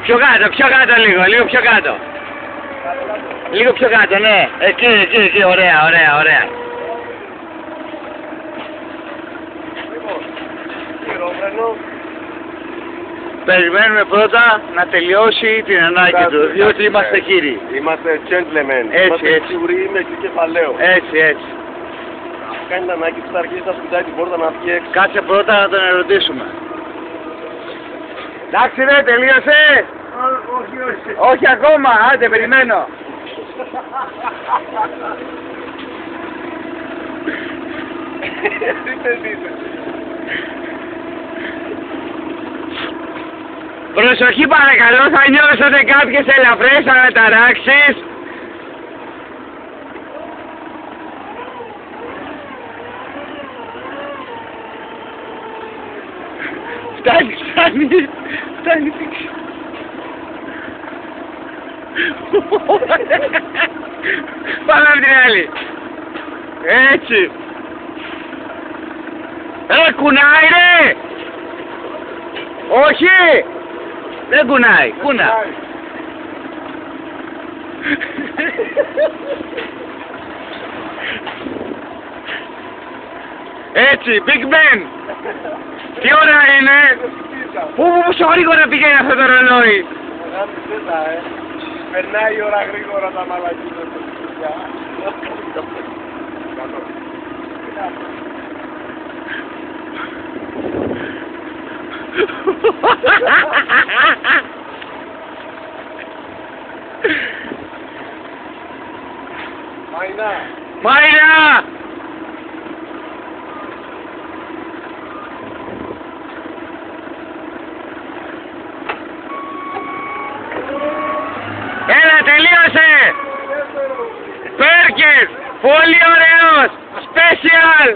Πιο κάτω λίγο πιο κάτω. Λίγο πιο κάτω, ναι. Εκεί, ωραία. Περιμένουμε πρώτα να τελειώσει την ανάγκη του, διότι είμαστε κύριοι. Είμαστε gentlemen. Έτσι. Σίγουροι με και κεφαλαίο. Έτσι. Κάνει την ανάγκη του, θα αρχίσει να σπιτάει την πόρτα να βγει έξω. Κάτσε πρώτα να τον ερωτήσουμε. Εντάξει ρε, τελείωσε. Όχι ακόμα, άντε περιμένω. Προσοχή παρακαλώ, θα νιώσετε κάποιες ελαφρές αναταράξεις. Φτάνει. Πάμε από την άλλη. Έτσι. Κουνάει ρε. Όχι. Δεν κουνάει. Κούνα. Έτσι. Big Ben. Τι ώρα είναι. Πόσο γρήγορα πηγαίνει αυτό το ρολόι. Περνάει η ώρα γρήγορα τα μαλακίδια. Μάινα! Έλα, τελείωσε! Πέρκες! Πολύ ωραίος! Special!